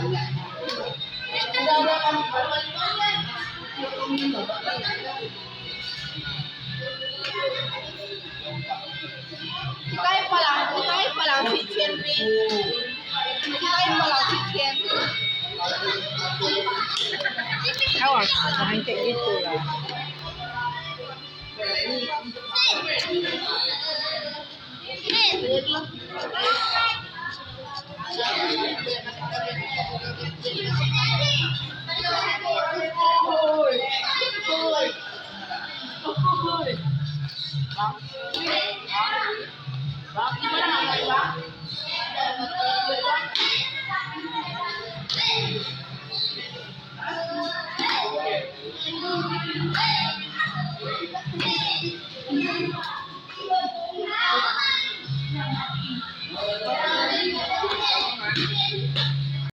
Kita palang chicken rin. Kita palang chicken. Awas, jangan kayak gitu lah.